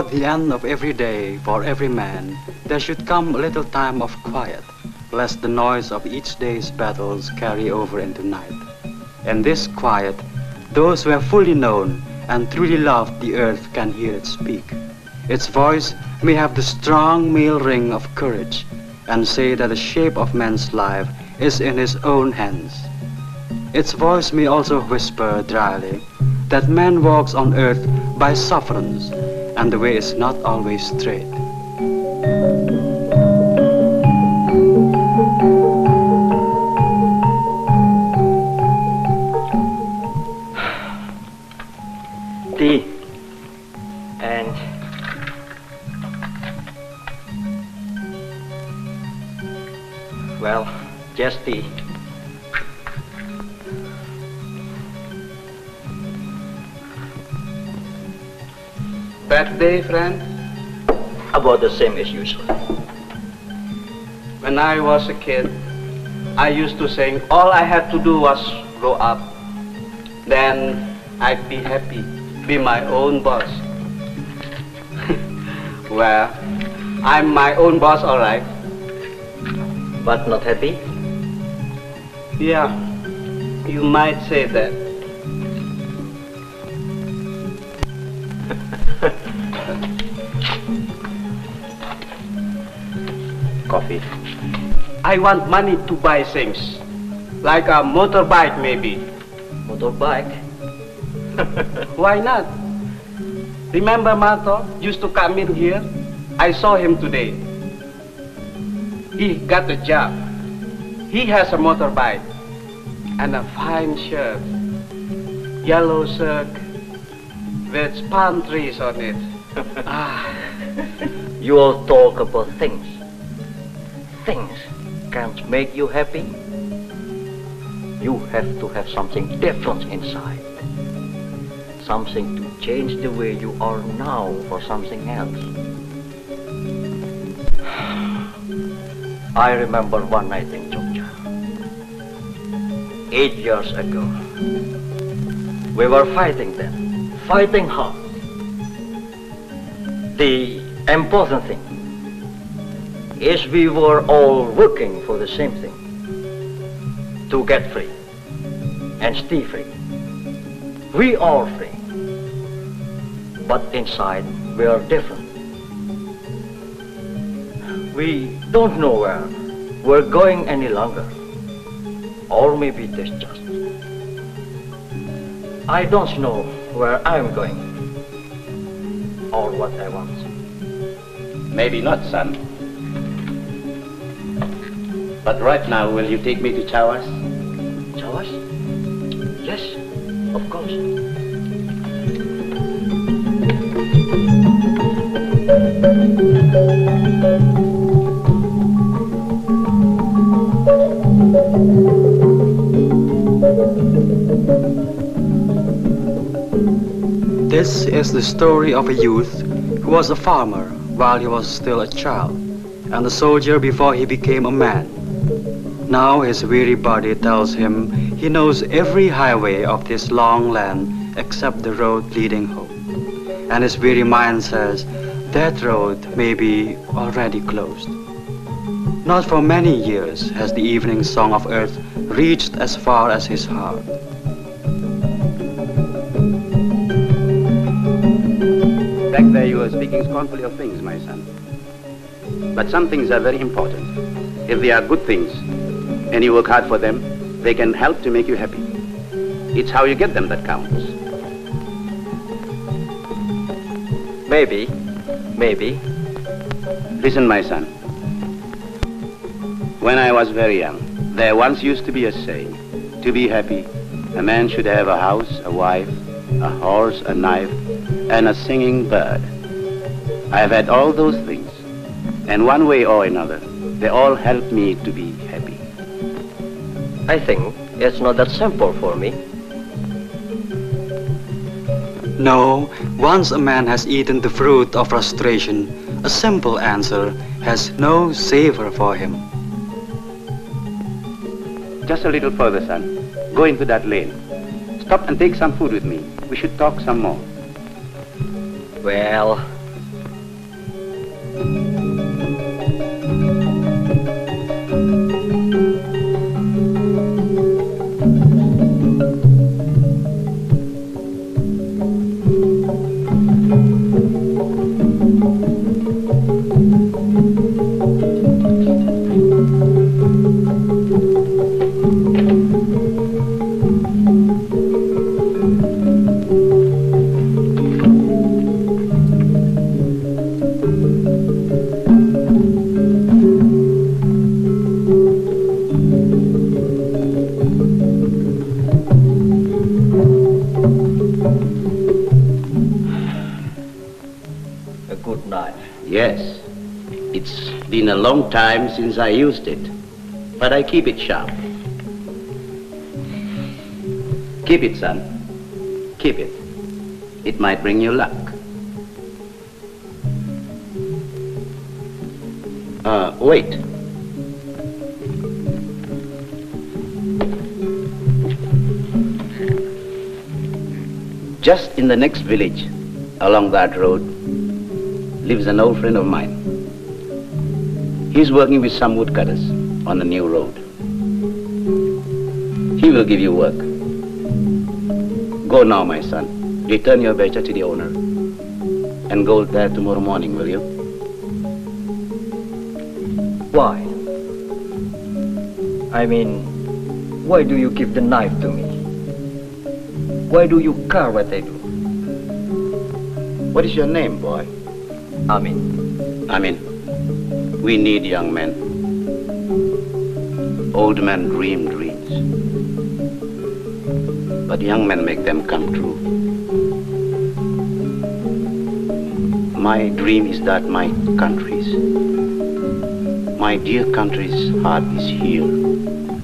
Toward the end of every day, for every man, there should come a little time of quiet, lest the noise of each day's battles carry over into night. In this quiet, those who have fully known and truly loved the earth can hear it speak. Its voice may have the strong male ring of courage, and say that the shape of man's life is in his own hands. Its voice may also whisper dryly that man walks on earth by sufferance, and the way is not always straight. Tea and well, just tea. Bad day, friend? About the same as usual. When I was a kid, I used to think all I had to do was grow up. Then I'd be happy, be my own boss. Well, I'm my own boss, all right. But not happy? Yeah, you might say that. Coffee. I want money to buy things, like a motorbike maybe. Motorbike? Why not? Remember Mato used to come in here? I saw him today. He got a job. He has a motorbike and a fine shirt, yellow silk with palm trees on it. You all talk about things. Things can't make you happy. You have to have something different inside. Something to change the way you are now for something else. I remember one night in Jogja. 8 years ago. We were fighting then. Fighting hard. The important thing is we were all working for the same thing. To get free. And stay free. We are free. But inside we are different. We don't know where we're going any longer. Or maybe this just. I don't know where I'm going. Or what I want. Maybe not, son. But right now, will you take me to Chawas? Chawas? Yes, of course. This is the story of a youth who was a farmer while he was still a child, and a soldier before he became a man. Now his weary body tells him he knows every highway of this long land except the road leading home. And his weary mind says that road may be already closed. Not for many years has the evening song of earth reached as far as his heart. Back there you were speaking scornfully of things, my son. But some things are very important. If they are good things, and you work hard for them, they can help to make you happy. It's how you get them that counts. Maybe. Listen, my son. When I was very young, there once used to be a saying, to be happy, a man should have a house, a wife, a horse, a knife, and a singing bird. I have had all those things, and one way or another, they all help me to be happy. I think it's not that simple for me. No, once a man has eaten the fruit of frustration, a simple answer has no savor for him. Just a little further, son. Go into that lane. Stop and take some food with me. We should talk some more. Well, Yes, it's been a long time since I used it, but I keep it sharp. Keep it, son. Keep it. It might bring you luck. Wait. Just in the next village, along that road, lives an old friend of mine. He's working with some woodcutters on a new road. He will give you work. Go now, my son. Return your BACA to the owner and go there tomorrow morning, will you? Why? I mean, why do you give the knife to me? Why do you care what I do? What is your name, boy? Amin. We need young men. Old men dream dreams, but young men make them come true. My dream is that my country's, my dear country's heart is here,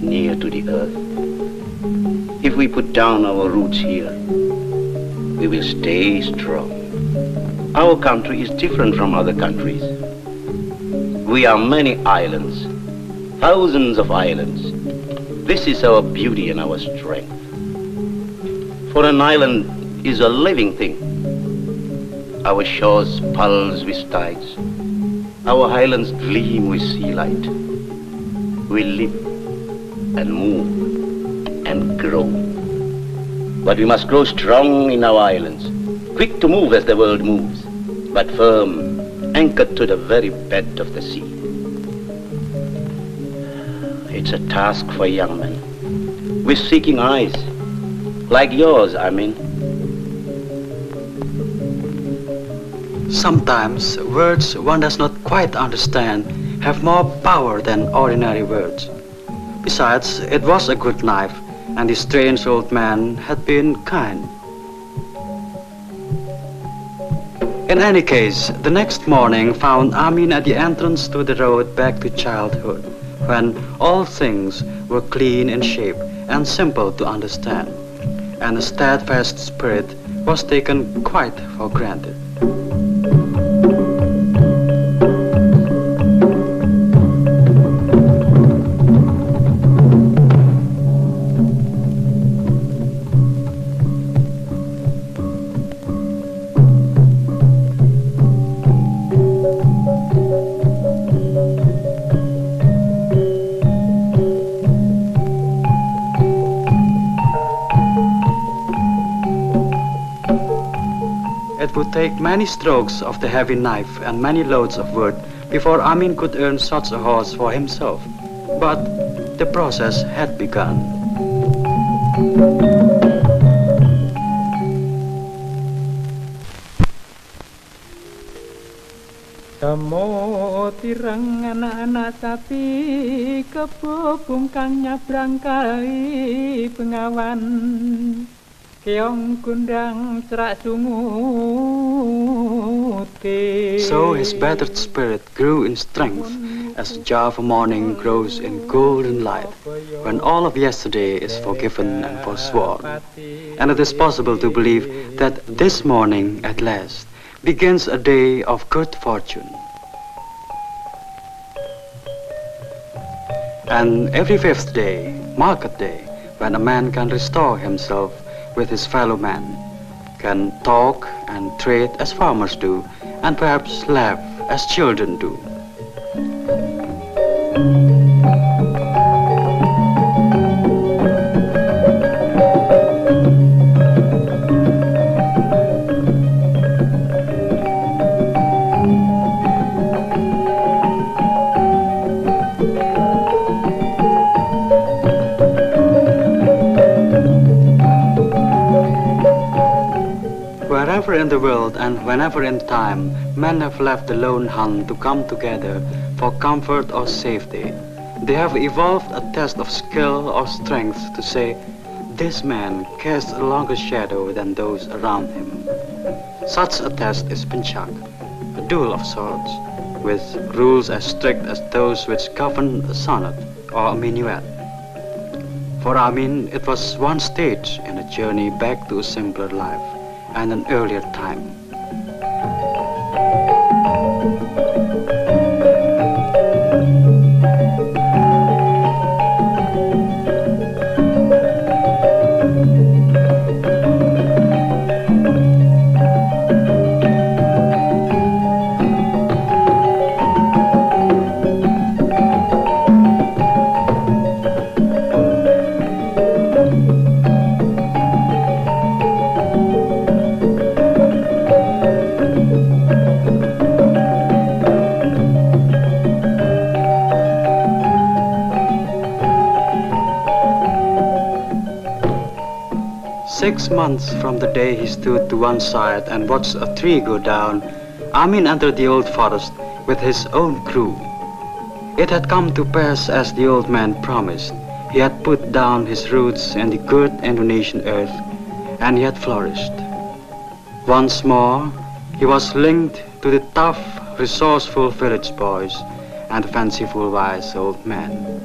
near to the earth. If we put down our roots here, we will stay strong. Our country is different from other countries. We are many islands, thousands of islands. This is our beauty and our strength. For an island is a living thing. Our shores pulse with tides. Our highlands gleam with sea light. We live and move and grow. But we must grow strong in our islands, quick to move as the world moves, but firm, anchored to the very bed of the sea. It's a task for young men, with seeking eyes, like yours, Amin. Sometimes words one does not quite understand have more power than ordinary words. Besides, it was a good knife, and the strange old man had been kind. In any case, the next morning found Amin at the entrance to the road back to childhood, when all things were clean in shape and simple to understand, and a steadfast spirit was taken quite for granted. It would take many strokes of the heavy knife and many loads of wood before Amin could earn such a horse for himself. But the process had begun. Temu tireng anak-anak sapi kebubung kang nyabrang kali Bengawan. Keong gundang serak sungut. So his battered spirit grew in strength as the Java morning grows in golden light, when all of yesterday is forgiven and forsworn. And it is possible to believe that this morning at last begins a day of good fortune. And every fifth day, market day, when a man can restore himself with his fellow man, can talk and trade as farmers do, and perhaps laugh as children do. Wherever in the world and whenever in time, men have left the lone hunt to come together for comfort or safety. They have evolved a test of skill or strength to say, this man casts a longer shadow than those around him. Such a test is Penchak, a duel of swords, with rules as strict as those which govern a sonnet or a minuet. For Amin, it was one stage in a journey back to a simpler life and an earlier time. "6 months from the day he stood to one side and watched a tree go down, Amin entered the old forest with his own crew. It had come to pass as the old man promised. He had put down his roots in the good Indonesian earth, and he had flourished. Once more, he was linked to the tough, resourceful village boys and the fanciful wise old man.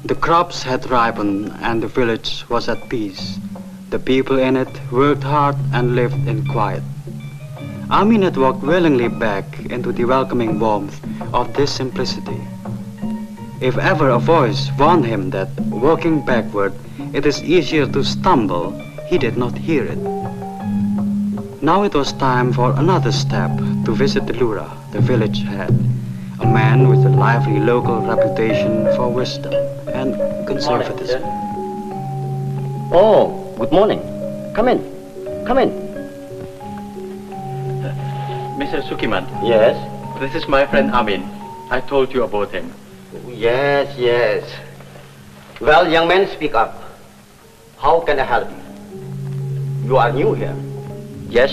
The crops had ripened and the village was at peace. The people in it worked hard and lived in quiet. Amin had walked willingly back into the welcoming warmth of this simplicity. If ever a voice warned him that walking backward it is easier to stumble, he did not hear it. Now it was time for another step to visit the Lura, the village head, a man with a lively local reputation for wisdom and conservatism. Oh, good morning. Come in. Come in. Mr. Sukiman, Yes? this is my friend Amin. I told you about him. Yes, yes. Well, young man, speak up. How can I help you? You are new here. Yes,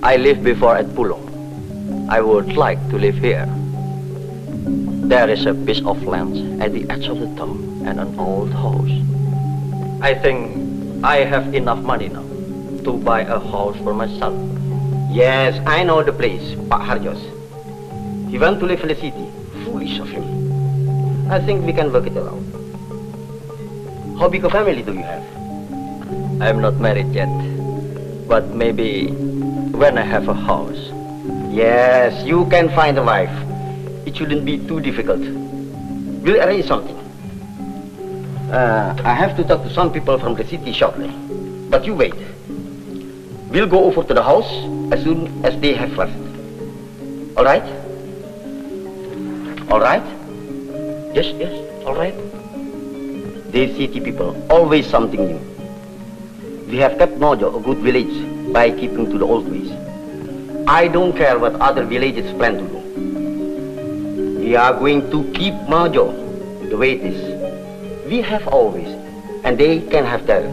I lived before at Pulau. I would like to live here. There is a piece of land at the edge of the town and an old house. I think I have enough money now to buy a house for myself. Yes, I know the place, Pak Harjos. He went to live in the city. Foolish of him. I think we can work it around. How big a family do you have? I'm not married yet, but maybe when I have a house. Yes, you can find a wife. It shouldn't be too difficult. We'll arrange something. I have to talk to some people from the city shortly. But you wait. We'll go over to the house as soon as they have left. All right? All right? Yes, yes, all right. These city people, always something new. We have kept Mojo a good village by keeping to the old ways. I don't care what other villages plan to do. We are going to keep Mojo the way it is. We have always, and they can have theirs.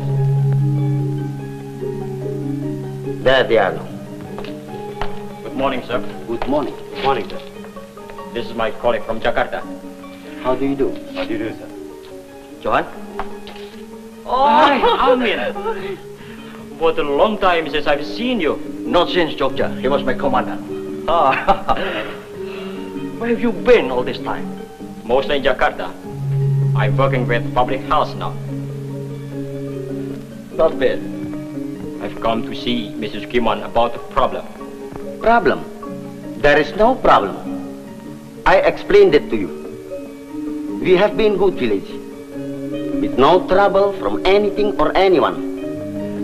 There they are now. Good morning, sir. Good morning. Good morning, sir. This is my colleague from Jakarta. How do you do? How do you do, sir? Johan? Hi, Amin. What a long time since I've seen you. Not since Jogja. He was my commander. Where have you been all this time? Mostly in Jakarta. I'm working with public house now. Not bad. I've come to see Mrs. Kimon about the problem. Problem? There is no problem. I explained it to you. We have been good village, with no trouble from anything or anyone.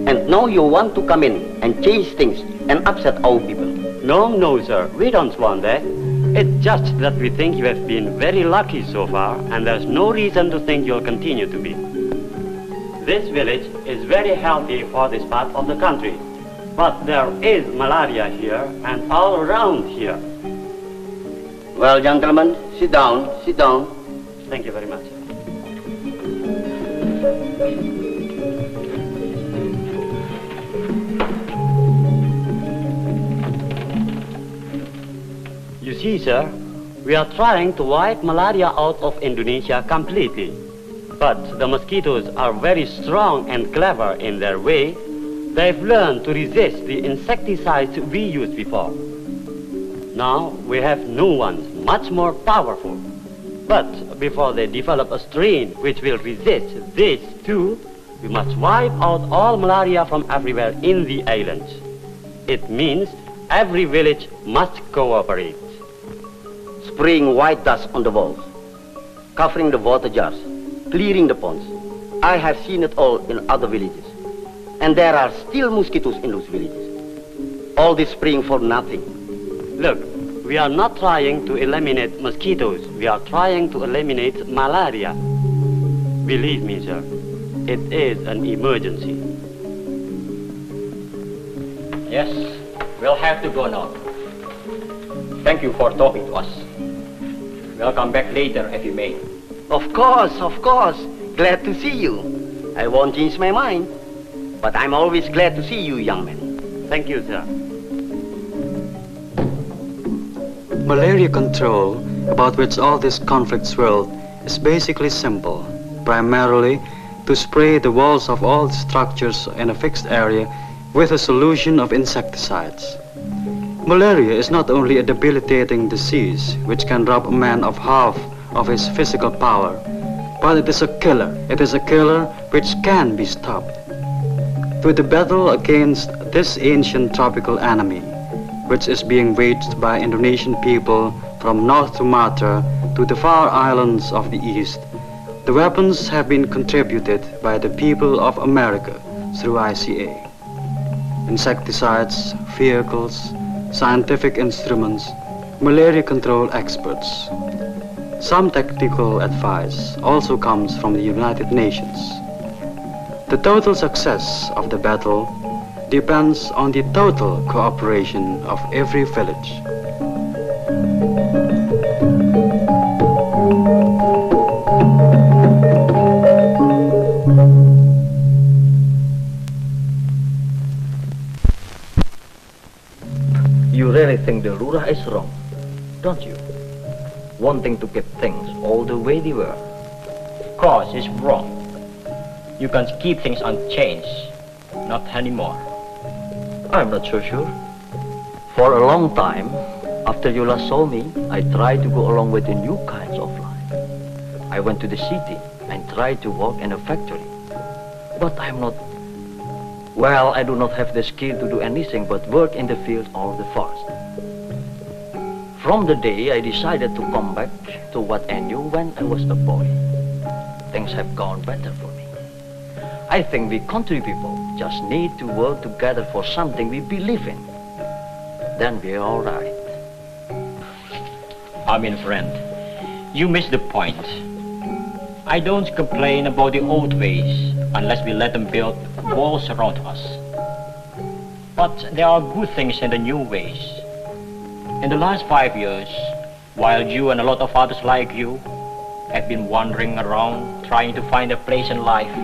And now you want to come in and change things and upset our people. No, no, sir. We don't want that. It's just that we think you have been very lucky so far, and there's no reason to think you'll continue to be. This village is very healthy for this part of the country, but there is malaria here and all around here. Well, gentlemen, sit down, sit down. Thank you very much. You see, sir, we are trying to wipe malaria out of Indonesia completely. But the mosquitoes are very strong and clever in their way. They've learned to resist the insecticides we used before. Now we have new ones, much more powerful. But before they develop a strain which will resist this too, we must wipe out all malaria from everywhere in the islands. It means every village must cooperate. Spraying white dust on the walls, covering the water jars, clearing the ponds. I have seen it all in other villages. And there are still mosquitoes in those villages. All this spraying for nothing. Look, we are not trying to eliminate mosquitoes. We are trying to eliminate malaria. Believe me, sir, it is an emergency. Yes, we'll have to go now. Thank you for talking to us. We'll come back later if you may. Of course, of course. Glad to see you. I won't change my mind. But I'm always glad to see you, young man. Thank you, sir. Malaria control, about which all this conflict swirled, is basically simple. Primarily, to spray the walls of all the structures in a fixed area with a solution of insecticides. Malaria is not only a debilitating disease which can rob a man of half of his physical power, but it is a killer. It is a killer which can be stopped. To the battle against this ancient tropical enemy, which is being waged by Indonesian people from North Sumatra to the far islands of the East, the weapons have been contributed by the people of America through ICA. Insecticides, vehicles, scientific instruments, malaria control experts. Some technical advice also comes from the United Nations. The total success of the battle depends on the total cooperation of every village. You really think the Lurah is wrong, don't you? Wanting to keep things all the way they were. Of course, it's wrong. You can keep things unchanged. Not anymore. I'm not so sure. For a long time, after you last saw me, I tried to go along with the new kinds of life. I went to the city and tried to work in a factory. But I'm not... Well, I do not have the skill to do anything but work in the field or the forest. From the day I decided to come back to what I knew when I was a boy, things have gone better for me. I think we country people just need to work together for something we believe in. Then we're all right. I mean, friend, you missed the point. I don't complain about the old ways unless we let them build walls around us. But there are good things in the new ways. In the last 5 years, while you and a lot of others like you have been wandering around trying to find a place in life,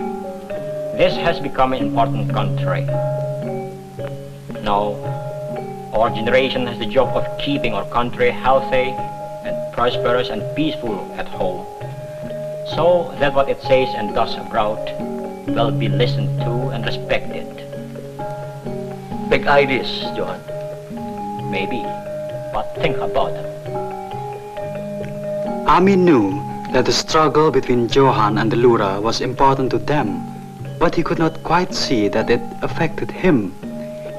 this has become an important country. Now, our generation has the job of keeping our country healthy and prosperous and peaceful at home, so that what it says and does abroad will be listened to and respected. Big ideas, Johan. Maybe, but think about them. Ami knew that the struggle between Johan and the Lurah was important to them, but he could not quite see that it affected him.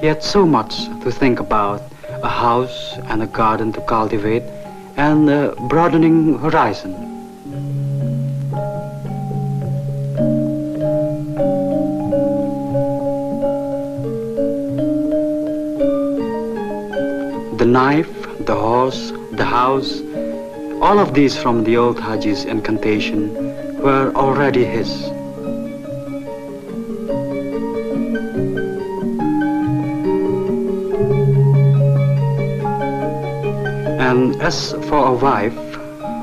He had so much to think about, a house and a garden to cultivate, and a broadening horizon. The knife, the horse, the house, all of these from the old Haji's incantation were already his. And as for a wife,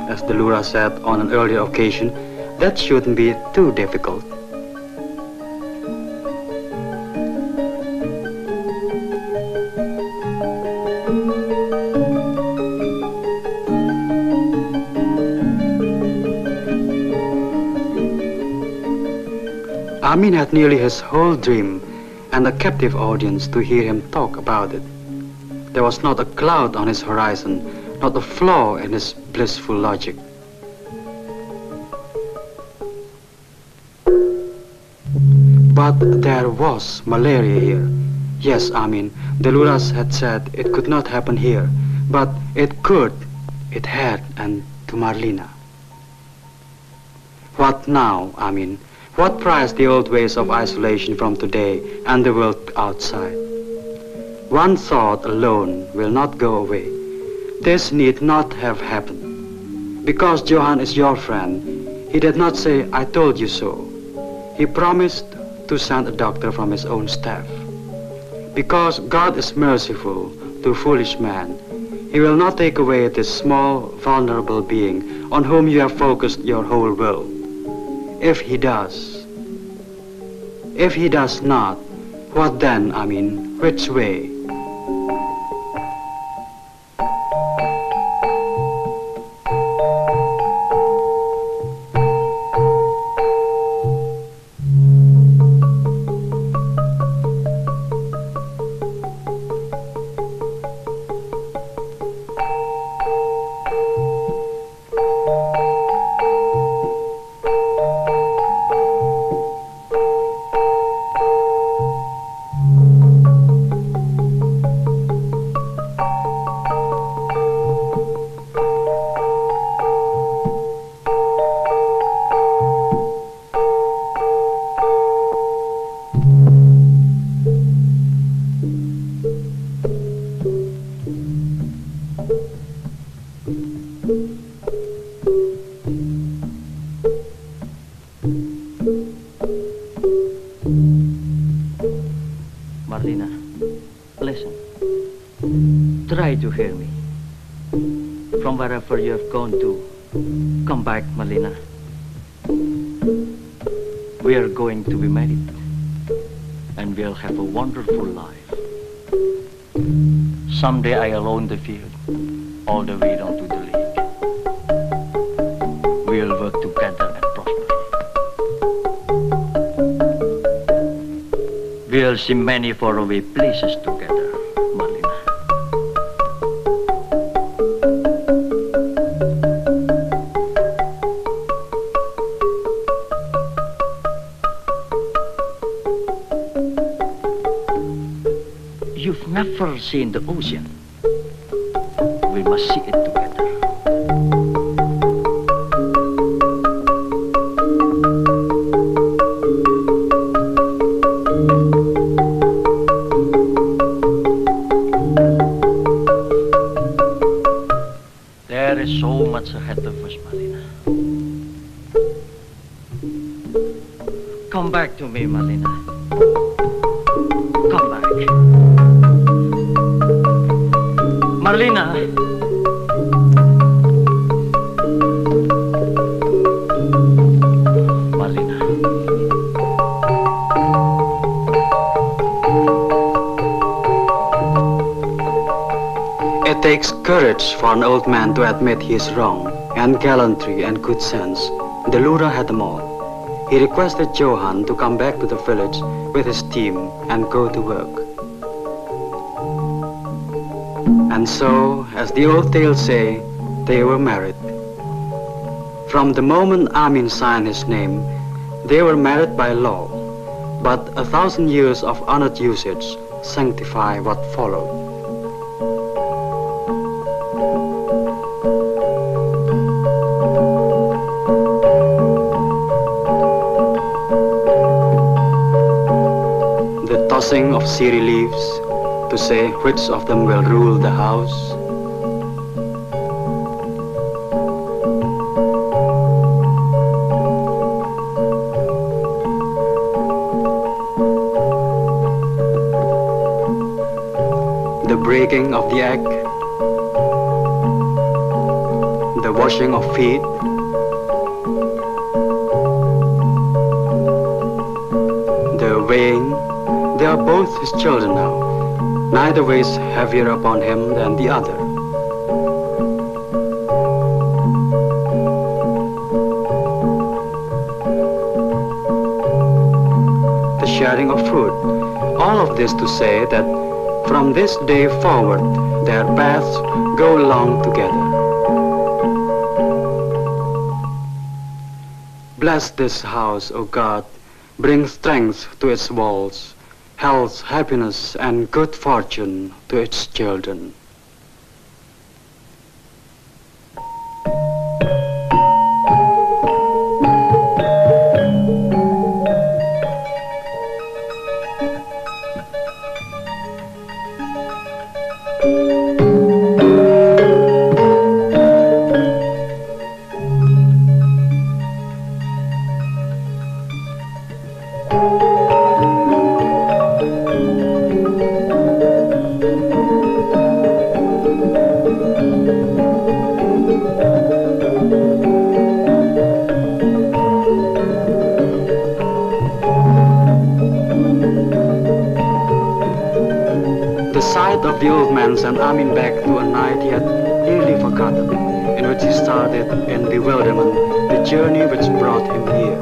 as the Lura said on an earlier occasion, that shouldn't be too difficult. Amin had nearly his whole dream and a captive audience to hear him talk about it. There was not a cloud on his horizon, not a flaw in his blissful logic. But there was malaria here. Yes, Amin, the Luras had said it could not happen here, but it could, it had, and to Marlina. What now, Amin? What price the old ways of isolation from today and the world outside? One thought alone will not go away. This need not have happened. Because Johan is your friend, he did not say, "I told you so." He promised to send a doctor from his own staff. Because God is merciful to foolish man, he will not take away this small, vulnerable being on whom you have focused your whole world. If he does. If he does not, what then, Amin? Which way? Marlina, listen. Try to hear me. From wherever you have gone to, come back, Marlina. We are going to be married, and we'll have a wonderful life. Someday I'll own the field, all the way down to the lake. We'll work together and prosper. We'll see many faraway places together, Marlina. You've never seen the ocean. We must see it together. There is so much ahead of us, Marlina. Come back to me, Marlina. Come back. Marlina. Marlina. It takes courage for an old man to admit he is wrong, and gallantry and good sense. The Lura had them all. He requested Johan to come back to the village with his team and go to work. And so, as the old tales say, they were married. From the moment Amin signed his name, they were married by law. but 1,000 years of honored usage sanctify what followed. The tossing of ciri leaves to say which of them will rule the house. The breaking of the egg, the washing of feet, the weighing. They are both his children now. Neither weighs heavier upon him than the other. The sharing of food. All of this to say that from this day forward, their paths go along together. Bless this house, O God, bring strength to its walls, health, happiness, and good fortune to its children. The old man sent Amin back to a night he had nearly forgotten, in which he started in bewilderment the journey which brought him here.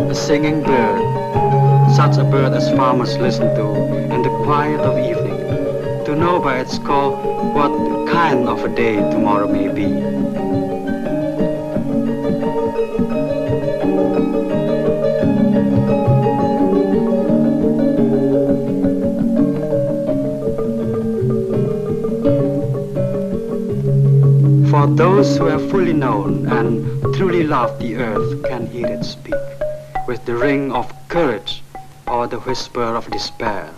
A singing bird, such a bird as farmers listen to in the quiet of evening, to know by its call what kind of a day tomorrow may be. For those who have fully known and truly loved the earth can hear it speak, with the ring of courage, or the whisper of despair,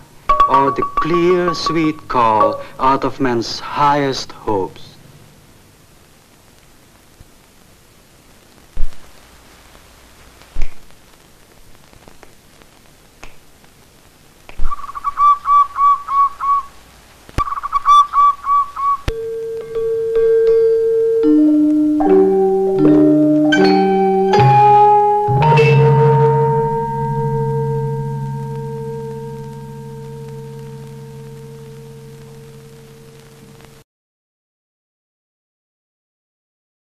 or the clear, sweet call out of man's highest hopes.